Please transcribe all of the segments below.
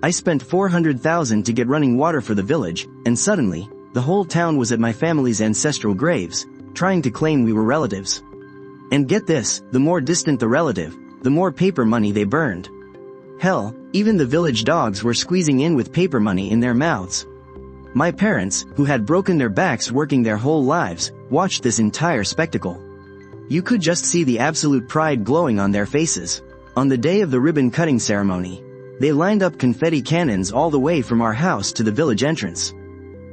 I spent 400,000 to get running water for the village, and suddenly, the whole town was at my family's ancestral graves, trying to claim we were relatives. And get this, the more distant the relative, the more paper money they burned. Hell, even the village dogs were squeezing in with paper money in their mouths. My parents, who had broken their backs working their whole lives, watched this entire spectacle. You could just see the absolute pride glowing on their faces. On the day of the ribbon-cutting ceremony, they lined up confetti cannons all the way from our house to the village entrance.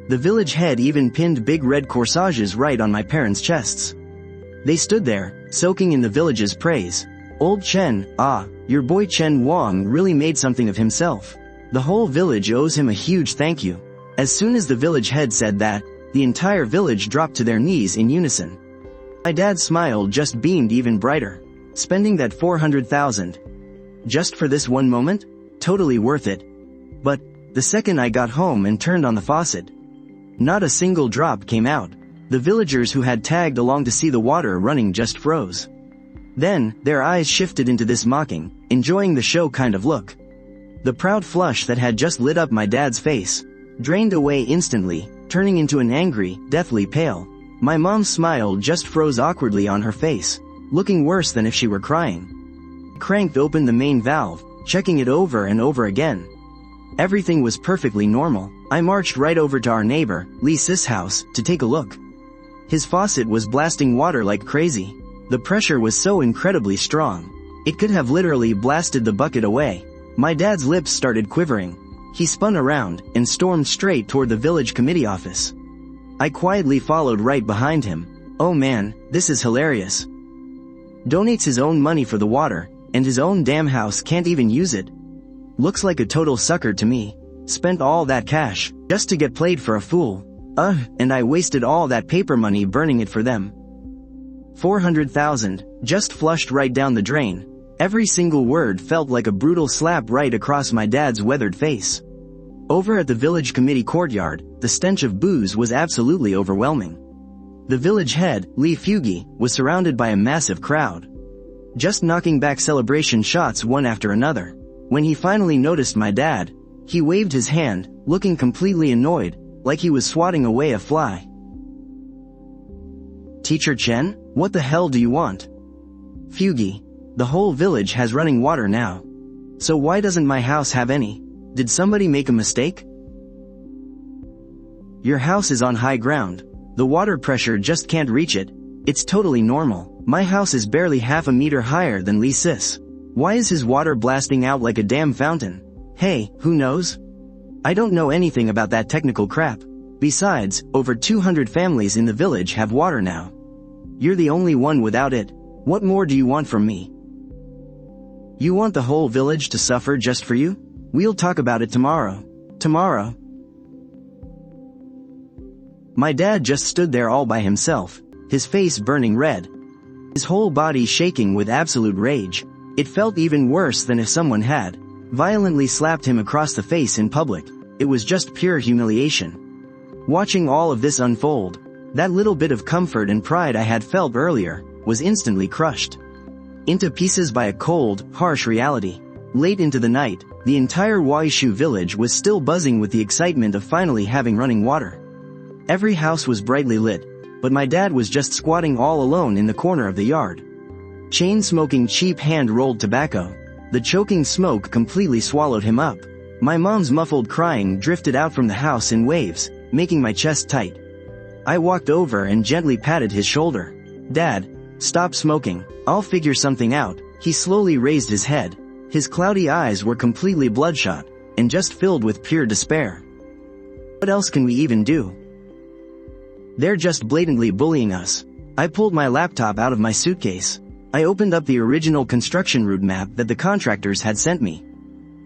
The village head even pinned big red corsages right on my parents' chests. They stood there, soaking in the village's praise. Old Chen, your boy Chen Wang really made something of himself. The whole village owes him a huge thank you. As soon as the village head said that, the entire village dropped to their knees in unison. My dad's smile just beamed even brighter. Spending that 400,000. Just for this one moment? Totally worth it. But, the second I got home and turned on the faucet, not a single drop came out. The villagers who had tagged along to see the water running just froze. Then, their eyes shifted into this mocking, enjoying the show kind of look. The proud flush that had just lit up my dad's face drained away instantly, turning into an angry, deathly pale. My mom's smile just froze awkwardly on her face, looking worse than if she were crying. I cranked open the main valve, checking it over and over again. Everything was perfectly normal. I marched right over to our neighbor, Lee Sis' house, to take a look. His faucet was blasting water like crazy. The pressure was so incredibly strong. It could have literally blasted the bucket away. My dad's lips started quivering. He spun around and stormed straight toward the village committee office. I quietly followed right behind him. Oh man, this is hilarious. Donates his own money for the water, and his own damn house can't even use it. Looks like a total sucker to me. Spent all that cash, just to get played for a fool. And I wasted all that paper money burning it for them. 400,000, just flushed right down the drain. Every single word felt like a brutal slap right across my dad's weathered face. Over at the village committee courtyard, the stench of booze was absolutely overwhelming. The village head, Lee Fugi, was surrounded by a massive crowd, just knocking back celebration shots one after another. When he finally noticed my dad, he waved his hand, looking completely annoyed, like he was swatting away a fly. Teacher Chen, what the hell do you want? Fugi, the whole village has running water now. So why doesn't my house have any? Did somebody make a mistake? Your house is on high ground. The water pressure just can't reach it. It's totally normal. My house is barely half a meter higher than Lee Sis. Why is his water blasting out like a damn fountain? Hey, who knows? I don't know anything about that technical crap. Besides, over 200 families in the village have water now. You're the only one without it. What more do you want from me? You want the whole village to suffer just for you? We'll talk about it tomorrow. Tomorrow. My dad just stood there all by himself, his face burning red, his whole body shaking with absolute rage. It felt even worse than if someone had violently slapped him across the face in public. It was just pure humiliation. Watching all of this unfold, that little bit of comfort and pride I had felt earlier was instantly crushed into pieces by a cold, harsh reality. Late into the night, the entire Waishu village was still buzzing with the excitement of finally having running water. Every house was brightly lit, but my dad was just squatting all alone in the corner of the yard, chain-smoking cheap hand-rolled tobacco. The choking smoke completely swallowed him up. My mom's muffled crying drifted out from the house in waves, making my chest tight. I walked over and gently patted his shoulder. Dad, stop smoking. I'll figure something out. He slowly raised his head. His cloudy eyes were completely bloodshot, and just filled with pure despair. What else can we even do? They're just blatantly bullying us. I pulled my laptop out of my suitcase. I opened up the original construction route map that the contractors had sent me.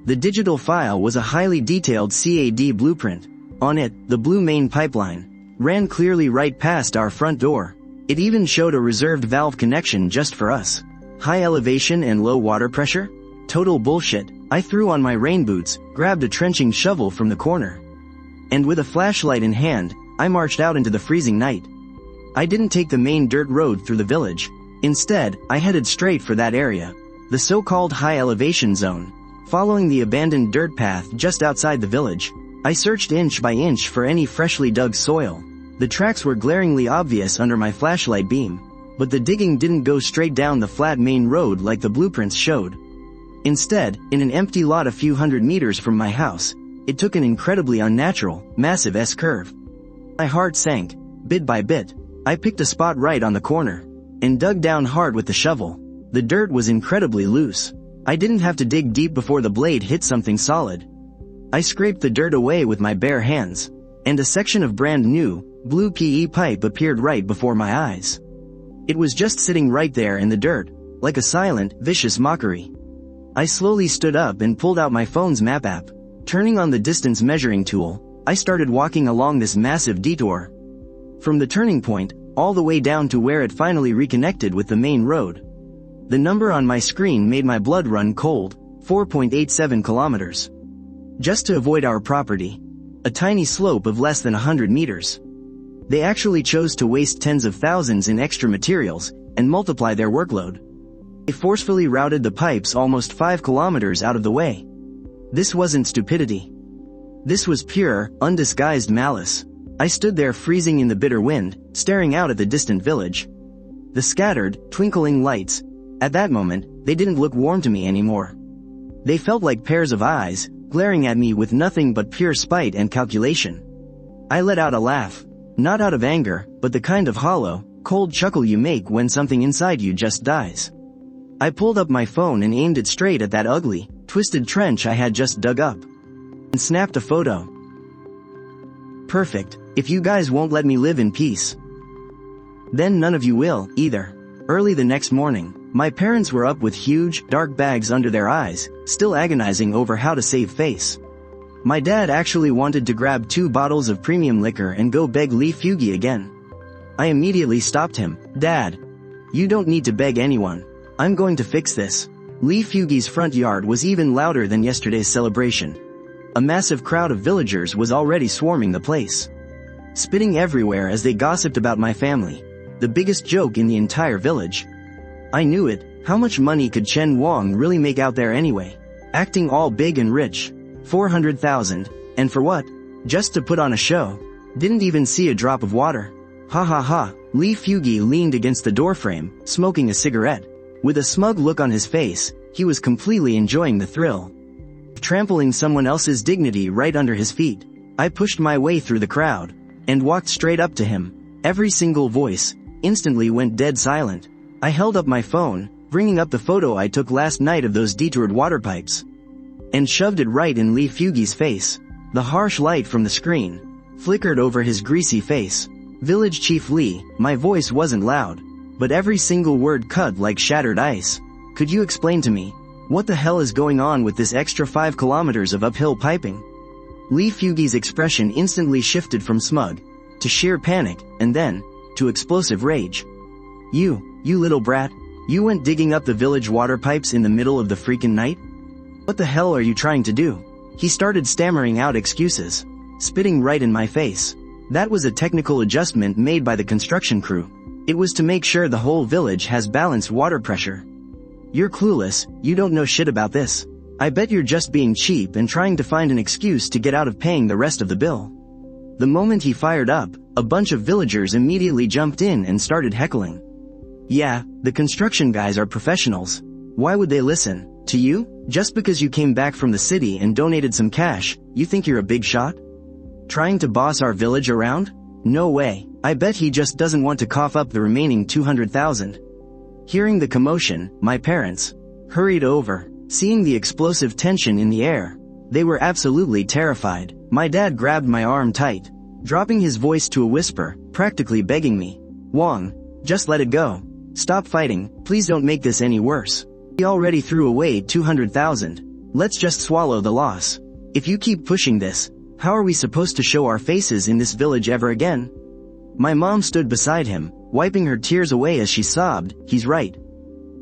The digital file was a highly detailed CAD blueprint. On it, the blue main pipeline ran clearly right past our front door. It even showed a reserved valve connection just for us. High elevation and low water pressure? Total bullshit. I threw on my rain boots, grabbed a trenching shovel from the corner, and with a flashlight in hand, I marched out into the freezing night. I didn't take the main dirt road through the village. Instead, I headed straight for that area, the so-called high elevation zone. Following the abandoned dirt path just outside the village, I searched inch by inch for any freshly dug soil. The tracks were glaringly obvious under my flashlight beam, but the digging didn't go straight down the flat main road like the blueprints showed. Instead, in an empty lot a few hundred meters from my house, it took an incredibly unnatural, massive S-curve. My heart sank. Bit by bit, I picked a spot right on the corner, and dug down hard with the shovel. The dirt was incredibly loose. I didn't have to dig deep before the blade hit something solid. I scraped the dirt away with my bare hands, and a section of brand new, blue PE pipe appeared right before my eyes. It was just sitting right there in the dirt, like a silent, vicious mockery. I slowly stood up and pulled out my phone's map app. Turning on the distance measuring tool, I started walking along this massive detour. From the turning point, all the way down to where it finally reconnected with the main road. The number on my screen made my blood run cold, 4.87 kilometers. Just to avoid our property. A tiny slope of less than 100 meters. They actually chose to waste tens of thousands in extra materials, and multiply their workload. They forcefully routed the pipes almost 5 kilometers out of the way. This wasn't stupidity. This was pure, undisguised malice. I stood there freezing in the bitter wind, staring out at the distant village. The scattered, twinkling lights. At that moment, they didn't look warm to me anymore. They felt like pairs of eyes, glaring at me with nothing but pure spite and calculation. I let out a laugh. Not out of anger, but the kind of hollow, cold chuckle you make when something inside you just dies. I pulled up my phone and aimed it straight at that ugly, twisted trench I had just dug up. And snapped a photo. Perfect. If you guys won't let me live in peace, then none of you will, either. Early the next morning, my parents were up with huge, dark bags under their eyes, still agonizing over how to save face. My dad actually wanted to grab 2 bottles of premium liquor and go beg Lee Fugi again. I immediately stopped him. Dad, you don't need to beg anyone. I'm going to fix this. Lee Fugi's front yard was even louder than yesterday's celebration. A massive crowd of villagers was already swarming the place, spitting everywhere as they gossiped about my family, the biggest joke in the entire village. I knew it. How much money could Chen Wang really make out there anyway? Acting all big and rich. 400,000. And for what? Just to put on a show. Didn't even see a drop of water. Ha ha ha. Lee Fugi leaned against the doorframe, smoking a cigarette. With a smug look on his face, he was completely enjoying the thrill. Trampling someone else's dignity right under his feet. I pushed my way through the crowd, and walked straight up to him. Every single voice instantly went dead silent. I held up my phone, bringing up the photo I took last night of those detoured water pipes, and shoved it right in Lee Fugi's face. The harsh light from the screen flickered over his greasy face. Village Chief Lee, my voice wasn't loud, but every single word cut like shattered ice. Could you explain to me, what the hell is going on with this extra 5 kilometers of uphill piping? Lee Fugi's expression instantly shifted from smug to sheer panic, and then to explosive rage. You little brat, you went digging up the village water pipes in the middle of the freaking night? What the hell are you trying to do? He started stammering out excuses, spitting right in my face. That was a technical adjustment made by the construction crew. It was to make sure the whole village has balanced water pressure. You're clueless, you don't know shit about this. I bet you're just being cheap and trying to find an excuse to get out of paying the rest of the bill. The moment he fired up, a bunch of villagers immediately jumped in and started heckling. Yeah, the construction guys are professionals. Why would they listen to you? Just because you came back from the city and donated some cash, you think you're a big shot? Trying to boss our village around? No way. I bet he just doesn't want to cough up the remaining 200,000. Hearing the commotion, my parents hurried over. Seeing the explosive tension in the air, they were absolutely terrified. My dad grabbed my arm tight, dropping his voice to a whisper, practically begging me. Wang, just let it go. Stop fighting, please don't make this any worse. We already threw away 200,000. Let's just swallow the loss. If you keep pushing this, how are we supposed to show our faces in this village ever again? My mom stood beside him, wiping her tears away as she sobbed. He's right.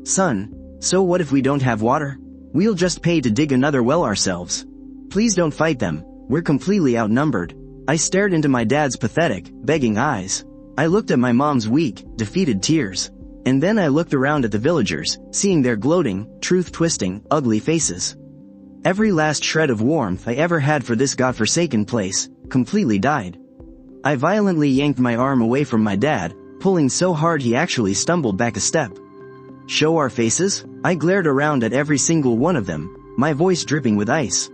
Son, so what if we don't have water? We'll just pay to dig another well ourselves. Please don't fight them, we're completely outnumbered. I stared into my dad's pathetic, begging eyes. I looked at my mom's weak, defeated tears. And then I looked around at the villagers, seeing their gloating, truth-twisting, ugly faces. Every last shred of warmth I ever had for this godforsaken place completely died. I violently yanked my arm away from my dad, pulling so hard he actually stumbled back a step. Show our faces? I glared around at every single one of them, my voice dripping with ice.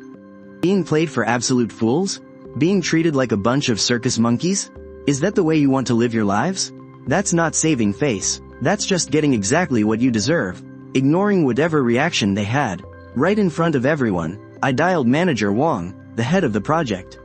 Being played for absolute fools? Being treated like a bunch of circus monkeys? Is that the way you want to live your lives? That's not saving face. That's just getting exactly what you deserve. Ignoring whatever reaction they had. Right in front of everyone, I dialed Manager Wang, the head of the project,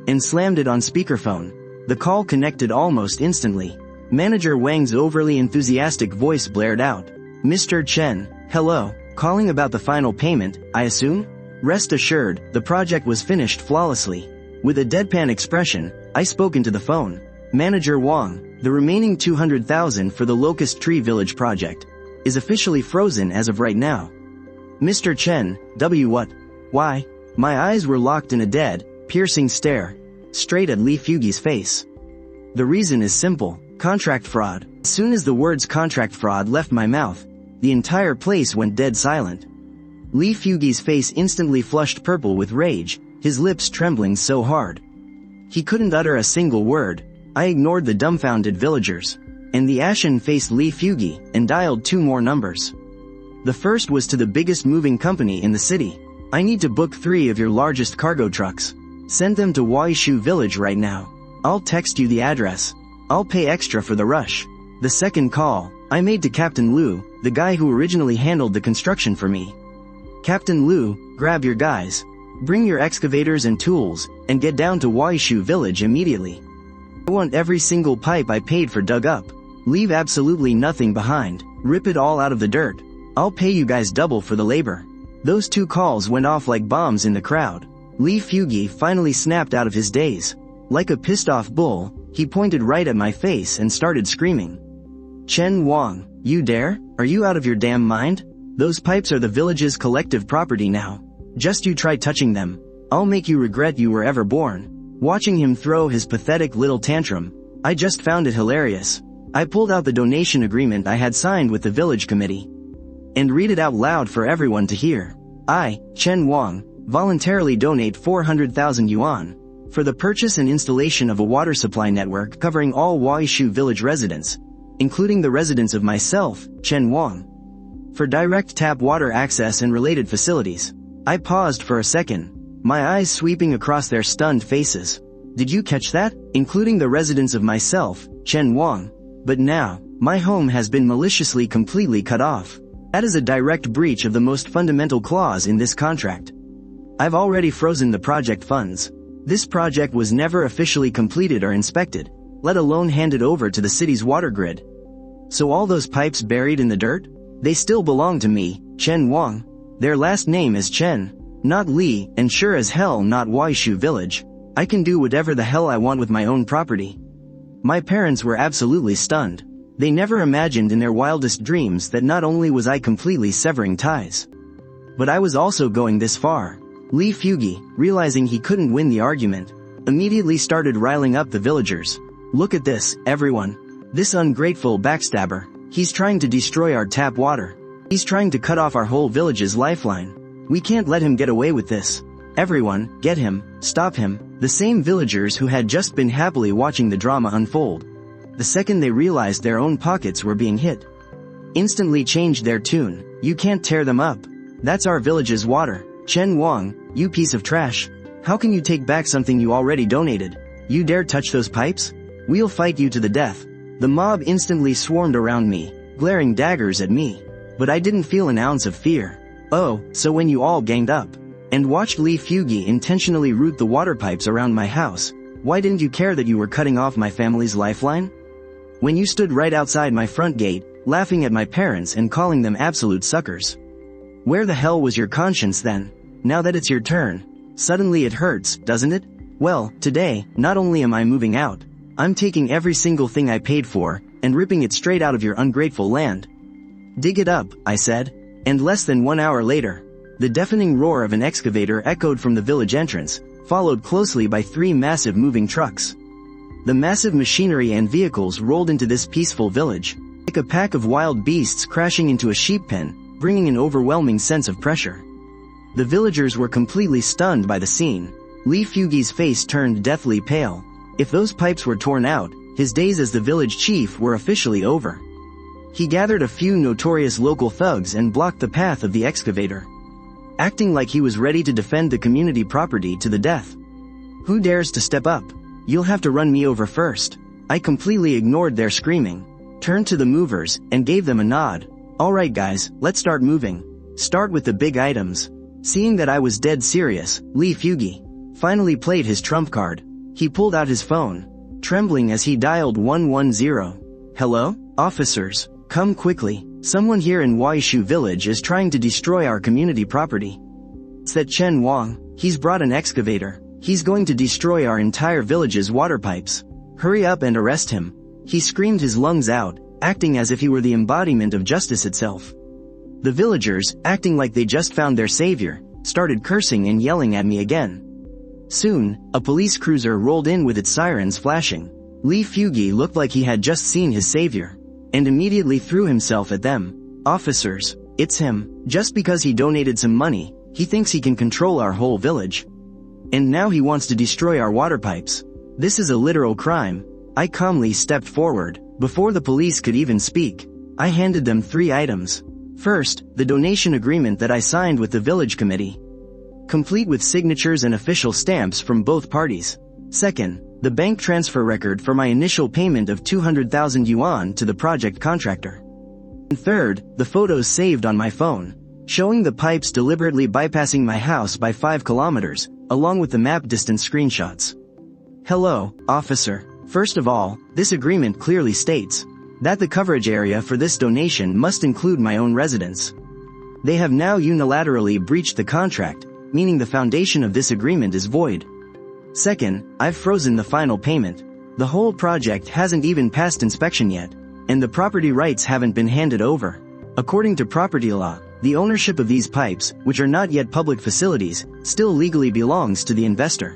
and slammed it on speakerphone. The call connected almost instantly. Manager Wang's overly enthusiastic voice blared out. Mr. Chen, hello, calling about the final payment, I assume? Rest assured, the project was finished flawlessly. With a deadpan expression, I spoke into the phone. Manager Wang, the remaining 200,000 for the Locust Tree Village project is officially frozen as of right now. Mr. Chen, what? Why? My eyes were locked in a dead, piercing stare, straight at Li Fugi's face. The reason is simple, contract fraud. As soon as the words contract fraud left my mouth, the entire place went dead silent. Li Fugi's face instantly flushed purple with rage, his lips trembling so hard he couldn't utter a single word. I ignored the dumbfounded villagers and the ashen-faced Li Fugi and dialed 2 more numbers. The first was to the biggest moving company in the city. I need to book 3 of your largest cargo trucks. Send them to Waishu village right now. I'll text you the address. I'll pay extra for the rush. The second call, I made to Captain Liu, the guy who originally handled the construction for me. Captain Liu, grab your guys. Bring your excavators and tools, and get down to Waishu village immediately. I want every single pipe I paid for dug up. Leave absolutely nothing behind. Rip it all out of the dirt. I'll pay you guys double for the labor. Those 2 calls went off like bombs in the crowd. Li Fugi finally snapped out of his daze. Like a pissed-off bull, he pointed right at my face and started screaming. Chen Wang, you dare? Are you out of your damn mind? Those pipes are the village's collective property now. Just you try touching them. I'll make you regret you were ever born. Watching him throw his pathetic little tantrum, I just found it hilarious. I pulled out the donation agreement I had signed with the village committee and read it out loud for everyone to hear. I, Chen Wang, voluntarily donate 400,000 yuan for the purchase and installation of a water supply network covering all Waishu village residents, including the residents of myself, Chen Wang, for direct tap water access and related facilities. I paused for a second, my eyes sweeping across their stunned faces. Did you catch that? Including the residents of myself, Chen Wang. But now, my home has been maliciously completely cut off. That is a direct breach of the most fundamental clause in this contract. I've already frozen the project funds. This project was never officially completed or inspected, let alone handed over to the city's water grid. So all those pipes buried in the dirt? They still belong to me, Chen Wang. Their last name is Chen, not Li, and sure as hell not Waishu village. I can do whatever the hell I want with my own property. My parents were absolutely stunned. They never imagined in their wildest dreams that not only was I completely severing ties, but I was also going this far. Li Fugi, realizing he couldn't win the argument, immediately started riling up the villagers. Look at this, everyone. This ungrateful backstabber. He's trying to destroy our tap water. He's trying to cut off our whole village's lifeline. We can't let him get away with this. Everyone, get him, stop him. The same villagers who had just been happily watching the drama unfold, the second they realized their own pockets were being hit, instantly changed their tune. You can't tear them up. That's our village's water. Chen Wang, you piece of trash. How can you take back something you already donated? You dare touch those pipes? We'll fight you to the death. The mob instantly swarmed around me, glaring daggers at me. But I didn't feel an ounce of fear. Oh, so when you all ganged up and watched Li Fugi intentionally route the water pipes around my house, why didn't you care that you were cutting off my family's lifeline? When you stood right outside my front gate, laughing at my parents and calling them absolute suckers. Where the hell was your conscience then? Now that it's your turn, suddenly it hurts, doesn't it? Well, today, not only am I moving out, I'm taking every single thing I paid for and ripping it straight out of your ungrateful land. Dig it up, I said. And less than 1 hour later, the deafening roar of an excavator echoed from the village entrance, followed closely by 3 massive moving trucks. The massive machinery and vehicles rolled into this peaceful village, like a pack of wild beasts crashing into a sheep pen, bringing an overwhelming sense of pressure. The villagers were completely stunned by the scene. Lee Fugi's face turned deathly pale. If those pipes were torn out, his days as the village chief were officially over. He gathered a few notorious local thugs and blocked the path of the excavator, acting like he was ready to defend the community property to the death. "Who dares to step up? You'll have to run me over first." I completely ignored their screaming, turned to the movers, and gave them a nod. "Alright guys, let's start moving. Start with the big items." Seeing that I was dead serious, Lee Fugi finally played his trump card. He pulled out his phone, trembling as he dialed 110. "Hello? Officers, come quickly. Someone here in Waishu village is trying to destroy our community property. It's that Chen Wang. He's brought an excavator. He's going to destroy our entire village's water pipes. Hurry up and arrest him." He screamed his lungs out, acting as if he were the embodiment of justice itself. The villagers, acting like they just found their savior, started cursing and yelling at me again. Soon, a police cruiser rolled in with its sirens flashing. Lee Fugi looked like he had just seen his savior, and immediately threw himself at them. "Officers, it's him. Just because he donated some money, he thinks he can control our whole village. And now he wants to destroy our water pipes. This is a literal crime." I calmly stepped forward. Before the police could even speak, I handed them 3 items. First, the donation agreement that I signed with the village committee, complete with signatures and official stamps from both parties. Second, the bank transfer record for my initial payment of 200,000 yuan to the project contractor. And third, the photos saved on my phone, showing the pipes deliberately bypassing my house by 5 kilometers, along with the map distance screenshots. "Hello, officer. First of all, this agreement clearly states that the coverage area for this donation must include my own residence. They have now unilaterally breached the contract, meaning the foundation of this agreement is void. Second, I've frozen the final payment. The whole project hasn't even passed inspection yet, and the property rights haven't been handed over. According to property law, the ownership of these pipes, which are not yet public facilities, still legally belongs to the investor,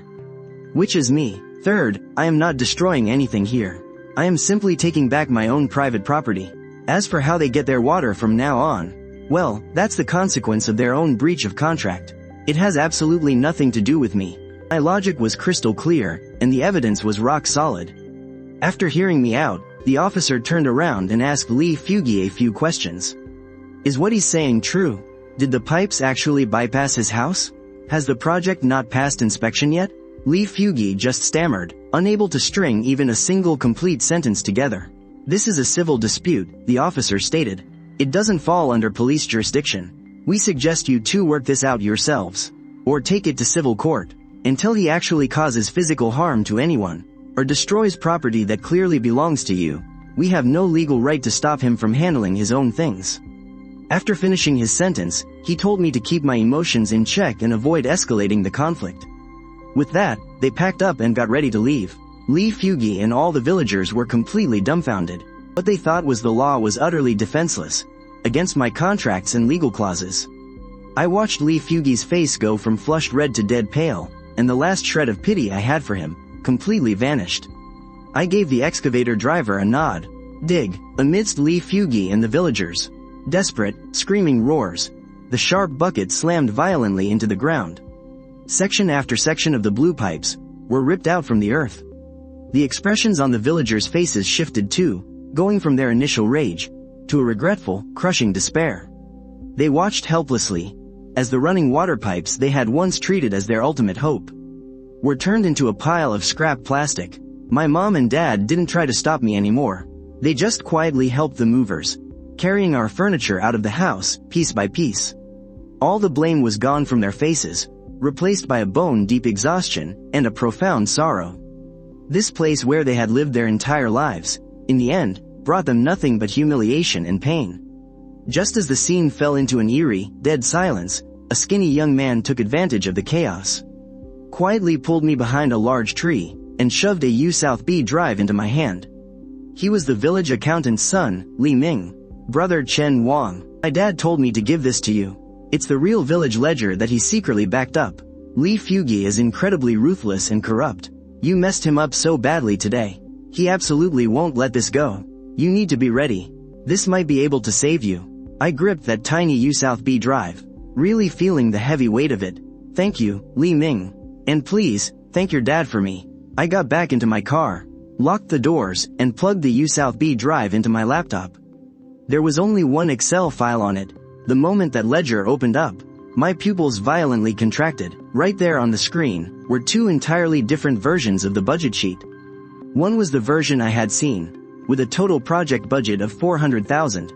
which is me. Third, I am not destroying anything here. I am simply taking back my own private property. As for how they get their water from now on, well, that's the consequence of their own breach of contract. It has absolutely nothing to do with me." My logic was crystal clear, and the evidence was rock solid. After hearing me out, the officer turned around and asked Lee Fugi a few questions. "Is what he's saying true? Did the pipes actually bypass his house? Has the project not passed inspection yet?" Lee Fugi just stammered, unable to string even a single complete sentence together. "This is a civil dispute," the officer stated. "It doesn't fall under police jurisdiction. We suggest you two work this out yourselves, or take it to civil court, until he actually causes physical harm to anyone, or destroys property that clearly belongs to you. We have no legal right to stop him from handling his own things." After finishing his sentence, he told me to keep my emotions in check and avoid escalating the conflict. With that, they packed up and got ready to leave. Lee Fugi and all the villagers were completely dumbfounded. What they thought was the law was utterly defenseless against my contracts and legal clauses. I watched Lee Fugi's face go from flushed red to dead pale, and the last shred of pity I had for him completely vanished. I gave the excavator driver a nod. Dig. Amidst Lee Fugi and the villagers' desperate, screaming roars, the sharp bucket slammed violently into the ground. Section after section of the blue pipes were ripped out from the earth. The expressions on the villagers' faces shifted too, going from their initial rage to a regretful, crushing despair. They watched helplessly as the running water pipes they had once treated as their ultimate hope were turned into a pile of scrap plastic. My mom and dad didn't try to stop me anymore. They just quietly helped the movers, carrying our furniture out of the house, piece by piece. All the blame was gone from their faces, replaced by a bone-deep exhaustion and a profound sorrow. This place where they had lived their entire lives, in the end, brought them nothing but humiliation and pain. Just as the scene fell into an eerie, dead silence, a skinny young man took advantage of the chaos, quietly pulled me behind a large tree, and shoved a U South B drive into my hand. He was the village accountant's son, Li Ming, brother Chen Wang. "My dad told me to give this to you. It's the real village ledger that he secretly backed up. Lee Fugi is incredibly ruthless and corrupt. You messed him up so badly today. He absolutely won't let this go. You need to be ready. This might be able to save you." I gripped that tiny U South B drive, really feeling the heavy weight of it. Thank you, Li Ming. And please, thank your dad for me. I got back into my car, locked the doors, and plugged the U South B drive into my laptop. There was only one Excel file on it. The moment that ledger opened up, my pupils violently contracted. Right there on the screen were two entirely different versions of the budget sheet. One was the version I had seen, with a total project budget of 400,000.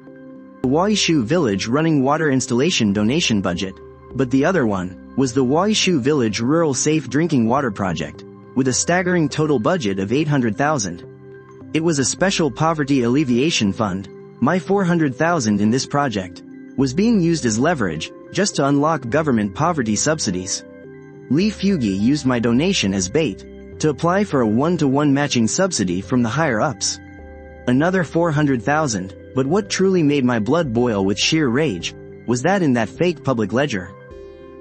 The Waishu Village running water installation donation budget. But the other one was the Waishu Village Rural Safe Drinking Water Project, with a staggering total budget of 800,000. It was a special poverty alleviation fund. My 400,000 in this project was being used as leverage, just to unlock government poverty subsidies. Lee Fugi used my donation as bait, to apply for a 1-to-1 matching subsidy from the higher-ups. Another 400,000, but what truly made my blood boil with sheer rage, was that in that fake public ledger.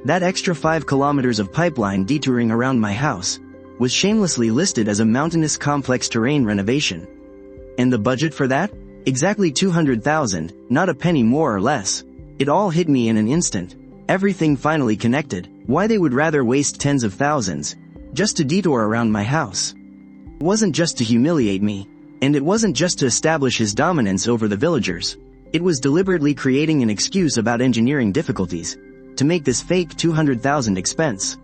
That extra 5 kilometers of pipeline detouring around my house, was shamelessly listed as a mountainous complex terrain renovation. And the budget for that? Exactly 200,000, not a penny more or less. It all hit me in an instant. Everything finally connected. Why they would rather waste tens of thousands, just to detour around my house. It wasn't just to humiliate me, and it wasn't just to establish his dominance over the villagers. It was deliberately creating an excuse about engineering difficulties, to make this fake 200,000 expense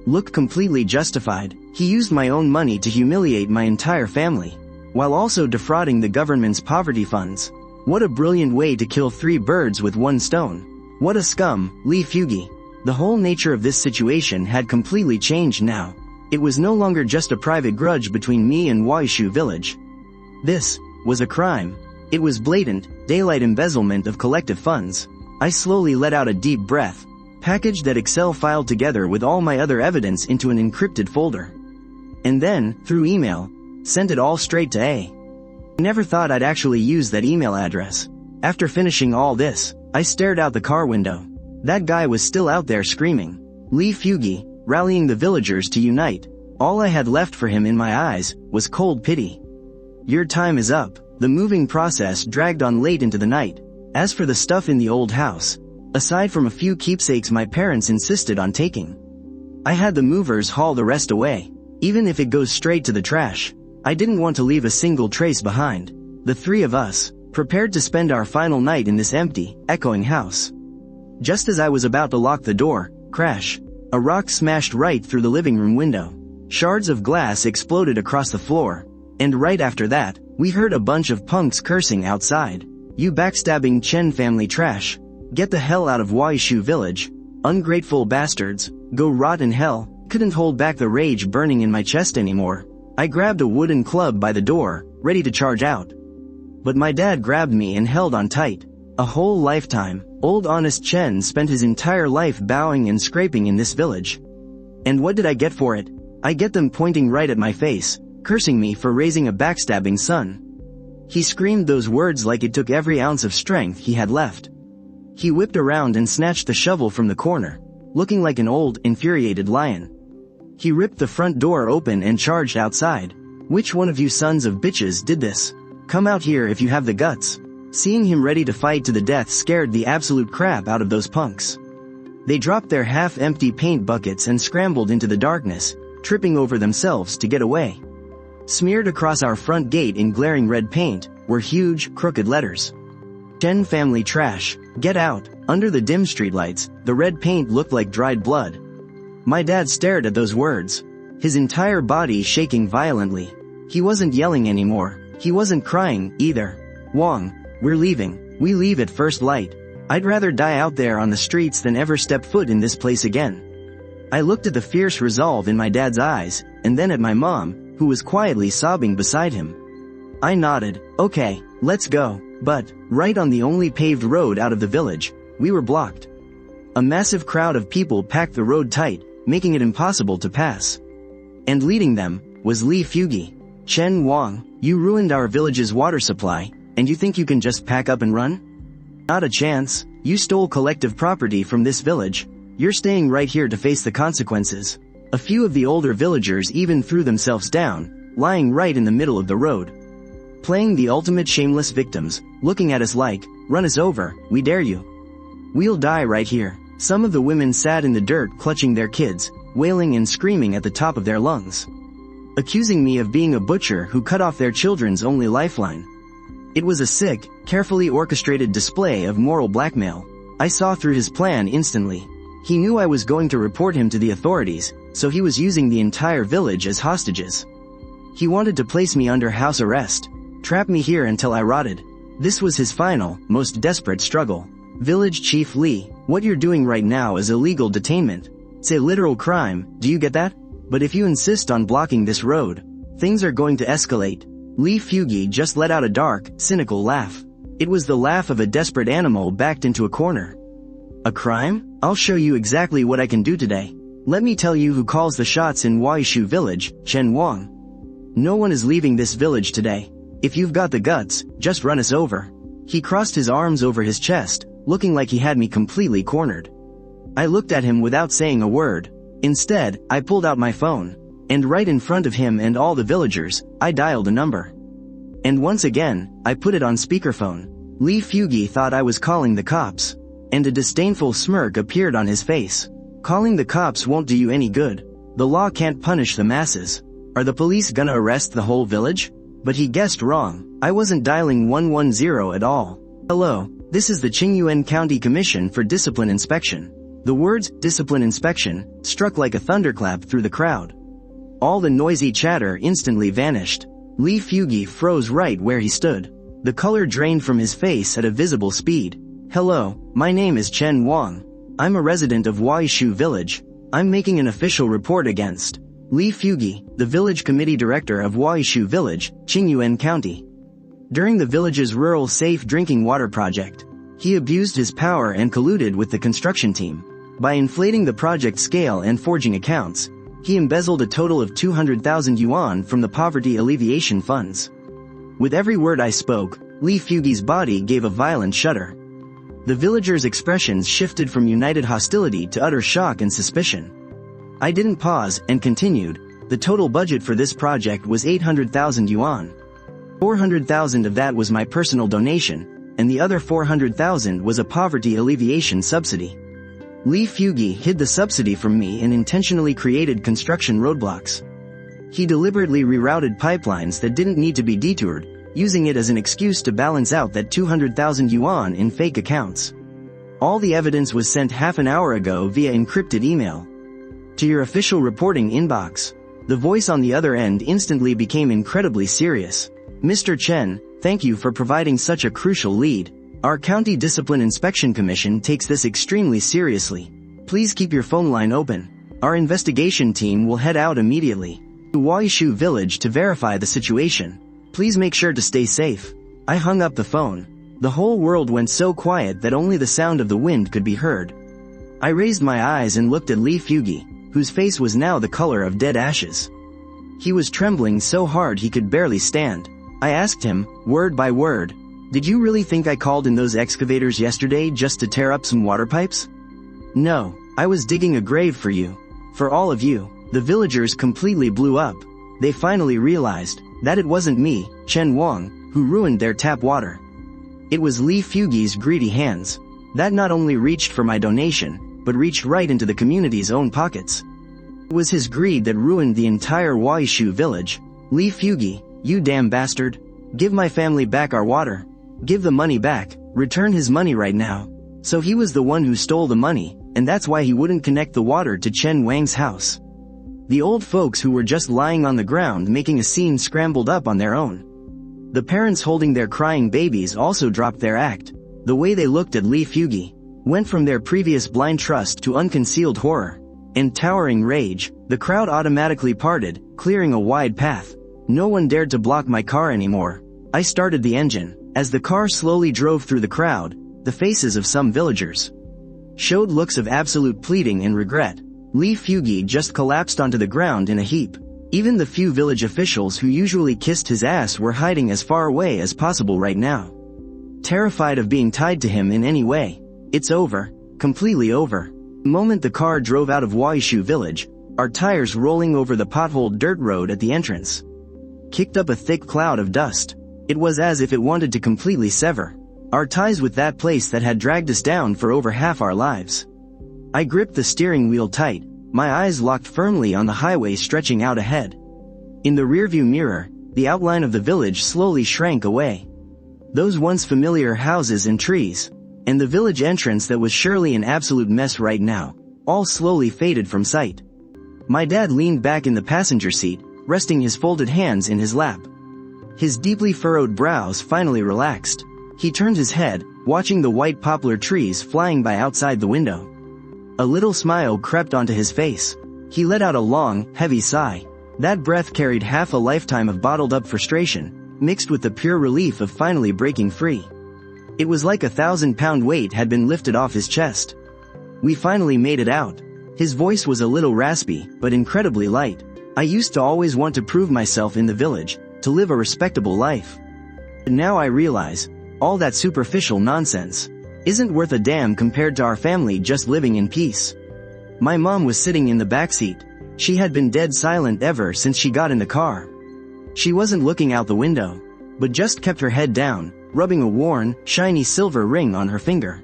look completely justified. He used my own money to humiliate my entire family, while also defrauding the government's poverty funds. What a brilliant way to kill 3 birds with 1 stone. What a scum, Lee Fugi. The whole nature of this situation had completely changed now. It was no longer just a private grudge between me and Waishu Village. This was a crime. It was blatant, daylight embezzlement of collective funds. I slowly let out a deep breath, packaged that Excel file together with all my other evidence into an encrypted folder. And then, through email, sent it all straight to A. I never thought I'd actually use that email address. After finishing all this, I stared out the car window. That guy was still out there screaming. Lee Fugi, rallying the villagers to unite. All I had left for him in my eyes was cold pity. Your time is up. The moving process dragged on late into the night. As for the stuff in the old house, aside from a few keepsakes my parents insisted on taking, I had the movers haul the rest away. Even if it goes straight to the trash, I didn't want to leave a single trace behind. The 3 of us, prepared to spend our final night in this empty, echoing house. Just as I was about to lock the door, crash, a rock smashed right through the living room window. Shards of glass exploded across the floor, and right after that, we heard a bunch of punks cursing outside. You backstabbing Chen family trash. Get the hell out of Waishu Village. Ungrateful bastards. Go rot in hell. Couldn't hold back the rage burning in my chest anymore. I grabbed a wooden club by the door, ready to charge out. But my dad grabbed me and held on tight. A whole lifetime, old honest Chen spent his entire life bowing and scraping in this village. And what did I get for it? I get them pointing right at my face, cursing me for raising a backstabbing son. He screamed those words like it took every ounce of strength he had left. He whipped around and snatched the shovel from the corner, looking like an old, infuriated lion. He ripped the front door open and charged outside. Which one of you sons of bitches did this? Come out here if you have the guts. Seeing him ready to fight to the death scared the absolute crap out of those punks. They dropped their half-empty paint buckets and scrambled into the darkness, tripping over themselves to get away. Smeared across our front gate in glaring red paint were huge, crooked letters. Chen family trash, get out. Under the dim streetlights, the red paint looked like dried blood. My dad stared at those words, his entire body shaking violently. He wasn't yelling anymore. He wasn't crying, either. Wong, we're leaving. We leave at first light. I'd rather die out there on the streets than ever step foot in this place again. I looked at the fierce resolve in my dad's eyes, and then at my mom, who was quietly sobbing beside him. I nodded. Okay, let's go. But, right on the only paved road out of the village, we were blocked. A massive crowd of people packed the road tight, making it impossible to pass. And leading them was Lee Fugi. Chen Wang, you ruined our village's water supply, and you think you can just pack up and run? Not a chance. You stole collective property from this village. You're staying right here to face the consequences. A few of the older villagers even threw themselves down, lying right in the middle of the road. Playing the ultimate shameless victims, looking at us like, run us over, we dare you. We'll die right here. Some of the women sat in the dirt clutching their kids, wailing and screaming at the top of their lungs, accusing me of being a butcher who cut off their children's only lifeline. It was a sick, carefully orchestrated display of moral blackmail. I saw through his plan instantly. He knew I was going to report him to the authorities, so he was using the entire village as hostages. He wanted to place me under house arrest, trap me here until I rotted. This was his final, most desperate struggle. Village Chief Lee, what you're doing right now is illegal detainment. It's a literal crime, do you get that? But if you insist on blocking this road, things are going to escalate. Lee Fugi just let out a dark, cynical laugh. It was the laugh of a desperate animal backed into a corner. A crime? I'll show you exactly what I can do today. Let me tell you who calls the shots in Waishu village, Chen Wang. No one is leaving this village today. If you've got the guts, just run us over. He crossed his arms over his chest, looking like he had me completely cornered. I looked at him without saying a word. Instead, I pulled out my phone, and right in front of him and all the villagers, I dialed a number. And once again, I put it on speakerphone. Lee Fugi thought I was calling the cops, and a disdainful smirk appeared on his face. Calling the cops won't do you any good. The law can't punish the masses. Are the police gonna arrest the whole village? But he guessed wrong. I wasn't dialing 110 at all. Hello, this is the Qingyuan County Commission for Discipline Inspection. The words, discipline inspection, struck like a thunderclap through the crowd. All the noisy chatter instantly vanished. Lee Fugi froze right where he stood. The color drained from his face at a visible speed. Hello, my name is Chen Wang. I'm a resident of Waishu village. I'm making an official report against Lee Fugi, the village committee director of Waishu village, Qingyuan County. During the village's rural safe drinking water project, he abused his power and colluded with the construction team. By inflating the project scale and forging accounts, he embezzled a total of 200,000 yuan from the poverty alleviation funds. With every word I spoke, Lee Fugi's body gave a violent shudder. The villagers' expressions shifted from united hostility to utter shock and suspicion. I didn't pause and continued. The total budget for this project was 800,000 yuan. 400,000 of that was my personal donation, and the other 400,000 was a poverty alleviation subsidy. Lee Fugi hid the subsidy from me and intentionally created construction roadblocks. He deliberately rerouted pipelines that didn't need to be detoured, using it as an excuse to balance out that 200,000 yuan in fake accounts. All the evidence was sent half an hour ago via encrypted email. To your official reporting inbox. The voice on the other end instantly became incredibly serious. Mr. Chen, thank you for providing such a crucial lead. Our County Discipline Inspection Commission takes this extremely seriously. Please keep your phone line open. Our investigation team will head out immediately to Waishu village to verify the situation. Please make sure to stay safe. I hung up the phone. The whole world went so quiet that only the sound of the wind could be heard. I raised my eyes and looked at Lee Fugi, whose face was now the color of dead ashes. He was trembling so hard he could barely stand. I asked him, word by word, did you really think I called in those excavators yesterday just to tear up some water pipes? No, I was digging a grave for you. For all of you. The villagers completely blew up. They finally realized that it wasn't me, Chen Wang, who ruined their tap water. It was Lee Fugi's greedy hands that not only reached for my donation, but reached right into the community's own pockets. It was his greed that ruined the entire Waishu village. Lee Fugi, you damn bastard. Give my family back our water. Give the money back. Return his money right now. So he was the one who stole the money, and that's why he wouldn't connect the water to Chen Wang's house. The old folks who were just lying on the ground making a scene scrambled up on their own. The parents holding their crying babies also dropped their act. The way they looked at Lee Fugi went from their previous blind trust to unconcealed horror and towering rage. The crowd automatically parted, clearing a wide path. No one dared to block my car anymore. I started the engine. As the car slowly drove through the crowd, the faces of some villagers showed looks of absolute pleading and regret. Lee Fugi just collapsed onto the ground in a heap. Even the few village officials who usually kissed his ass were hiding as far away as possible right now, terrified of being tied to him in any way. It's over. Completely over. The moment the car drove out of Waishu village, our tires rolling over the potholed dirt road at the entrance kicked up a thick cloud of dust. It was as if it wanted to completely sever our ties with that place that had dragged us down for over half our lives. I gripped the steering wheel tight, my eyes locked firmly on the highway stretching out ahead. In the rearview mirror, the outline of the village slowly shrank away. Those once familiar houses and trees, and the village entrance that was surely an absolute mess right now, all slowly faded from sight. My dad leaned back in the passenger seat, resting his folded hands in his lap. His deeply furrowed brows finally relaxed. He turned his head, watching the white poplar trees flying by outside the window. A little smile crept onto his face. He let out a long, heavy sigh. That breath carried half a lifetime of bottled-up frustration, mixed with the pure relief of finally breaking free. It was like 1,000-pound weight had been lifted off his chest. We finally made it out. His voice was a little raspy, but incredibly light. I used to always want to prove myself in the village, to live a respectable life. And now I realize, all that superficial nonsense isn't worth a damn compared to our family just living in peace. My mom was sitting in the backseat. She had been dead silent ever since she got in the car. She wasn't looking out the window, but just kept her head down, rubbing a worn, shiny silver ring on her finger.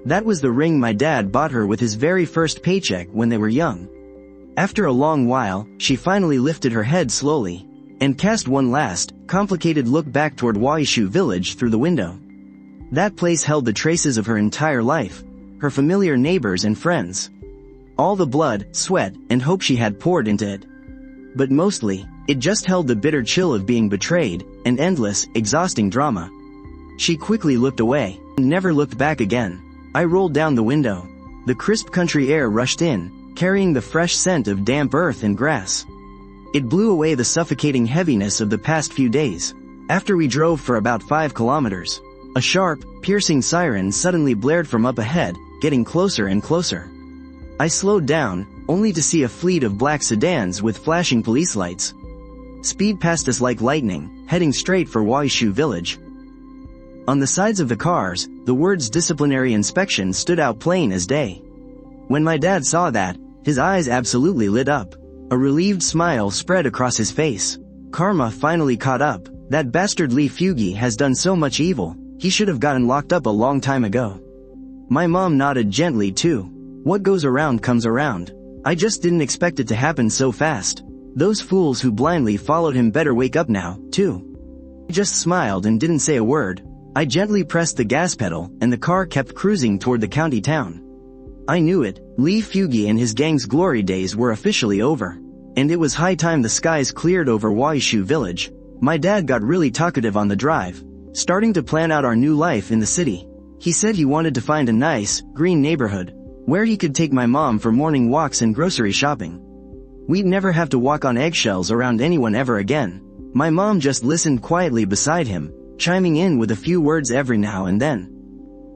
That was the ring my dad bought her with his very first paycheck when they were young. After a long while, she finally lifted her head slowly, and cast one last, complicated look back toward Waishu village through the window. That place held the traces of her entire life, her familiar neighbors and friends. All the blood, sweat, and hope she had poured into it. But mostly, it just held the bitter chill of being betrayed, and endless, exhausting drama. She quickly looked away, and never looked back again. I rolled down the window. The crisp country air rushed in, carrying the fresh scent of damp earth and grass. It blew away the suffocating heaviness of the past few days. After we drove for about 5 kilometers, a sharp, piercing siren suddenly blared from up ahead, getting closer and closer. I slowed down, only to see a fleet of black sedans with flashing police lights. Speed past us like lightning, heading straight for Waishu village. On the sides of the cars, the words disciplinary inspection stood out plain as day. When my dad saw that, his eyes absolutely lit up. A relieved smile spread across his face. Karma finally caught up. That bastard Lee Fugi has done so much evil, he should have gotten locked up a long time ago. My mom nodded gently too. What goes around comes around. I just didn't expect it to happen so fast. Those fools who blindly followed him better wake up now, too. He just smiled and didn't say a word. I gently pressed the gas pedal, and the car kept cruising toward the county town. I knew it, Lee Fugi and his gang's glory days were officially over. And it was high time the skies cleared over Waishu village. My dad got really talkative on the drive, starting to plan out our new life in the city. He said he wanted to find a nice, green neighborhood, where he could take my mom for morning walks and grocery shopping. We'd never have to walk on eggshells around anyone ever again. My mom just listened quietly beside him, chiming in with a few words every now and then.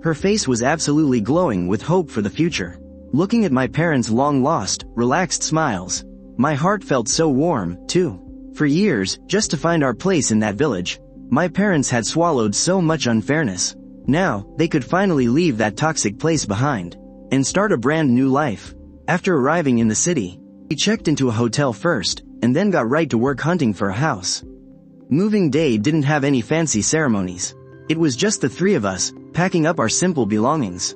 Her face was absolutely glowing with hope for the future. Looking at my parents' long-lost, relaxed smiles, my heart felt so warm, too. For years, just to find our place in that village, my parents had swallowed so much unfairness. Now, they could finally leave that toxic place behind, and start a brand new life. After arriving in the city, we checked into a hotel first, and then got right to work hunting for a house. Moving day didn't have any fancy ceremonies. It was just the three of us, packing up our simple belongings.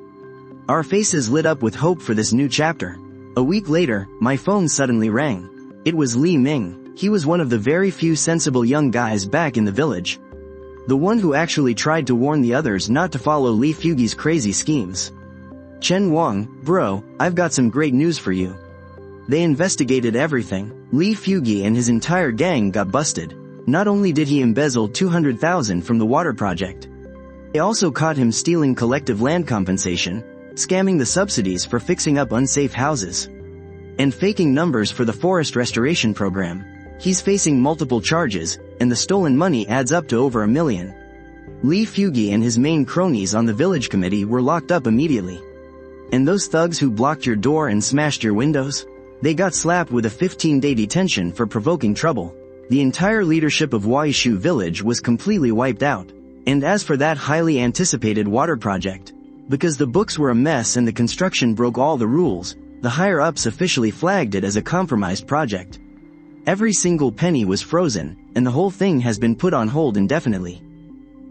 Our faces lit up with hope for this new chapter. A week later, my phone suddenly rang. It was Li Ming. He was one of the very few sensible young guys back in the village. The one who actually tried to warn the others not to follow Lee Fugi's crazy schemes. Chen Wang, bro, I've got some great news for you. They investigated everything. Lee Fugi and his entire gang got busted. Not only did he embezzle 200,000 from the water project, they also caught him stealing collective land compensation, scamming the subsidies for fixing up unsafe houses, and faking numbers for the forest restoration program. He's facing multiple charges, and the stolen money adds up to over $1 million. Lee Fugi and his main cronies on the village committee were locked up immediately. And those thugs who blocked your door and smashed your windows? They got slapped with a 15-day detention for provoking trouble. The entire leadership of Waishu village was completely wiped out. And as for that highly anticipated water project, because the books were a mess and the construction broke all the rules, the higher-ups officially flagged it as a compromised project. Every single penny was frozen, and the whole thing has been put on hold indefinitely.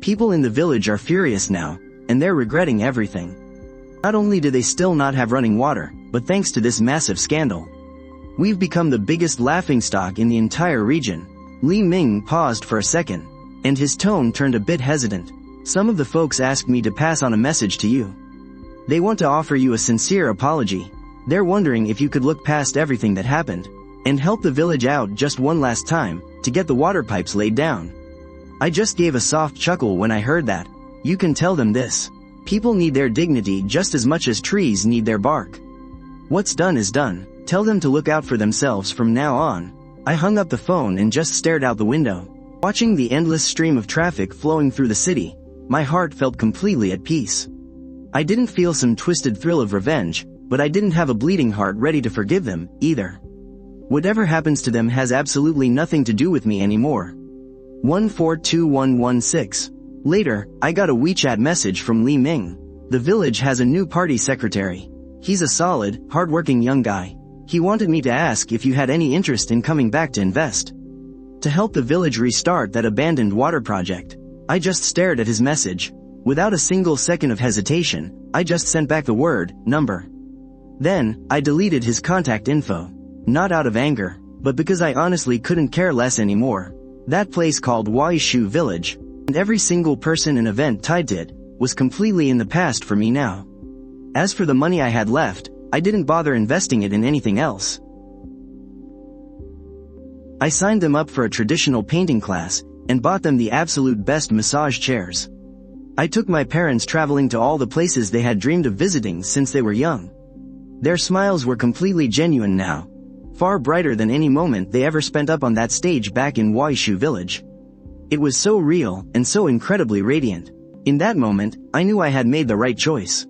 People in the village are furious now, and they're regretting everything. Not only do they still not have running water, but thanks to this massive scandal, we've become the biggest laughingstock in the entire region. Li Ming paused for a second, and his tone turned a bit hesitant. Some of the folks asked me to pass on a message to you. They want to offer you a sincere apology. They're wondering if you could look past everything that happened, and help the village out just one last time, to get the water pipes laid down. I just gave a soft chuckle when I heard that. You can tell them this. People need their dignity just as much as trees need their bark. What's done is done. Tell them to look out for themselves from now on. I hung up the phone and just stared out the window. Watching the endless stream of traffic flowing through the city, my heart felt completely at peace. I didn't feel some twisted thrill of revenge, but I didn't have a bleeding heart ready to forgive them, either. Whatever happens to them has absolutely nothing to do with me anymore. 142116. Later, I got a WeChat message from Li Ming. The village has a new party secretary. He's a solid, hardworking young guy. He wanted me to ask if you had any interest in coming back to invest, to help the village restart that abandoned water project. I just stared at his message. Without a single second of hesitation, I just sent back the word, number. Then, I deleted his contact info. Not out of anger, but because I honestly couldn't care less anymore. That place called Waishu Village, and every single person and event tied to it, was completely in the past for me now. As for the money I had left, I didn't bother investing it in anything else. I signed them up for a traditional painting class, and bought them the absolute best massage chairs. I took my parents traveling to all the places they had dreamed of visiting since they were young. Their smiles were completely genuine now, far brighter than any moment they ever spent up on that stage back in Waishu Village. It was so real, and so incredibly radiant. In that moment, I knew I had made the right choice.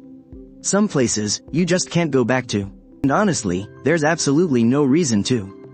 Some places, you just can't go back to. And honestly, there's absolutely no reason to.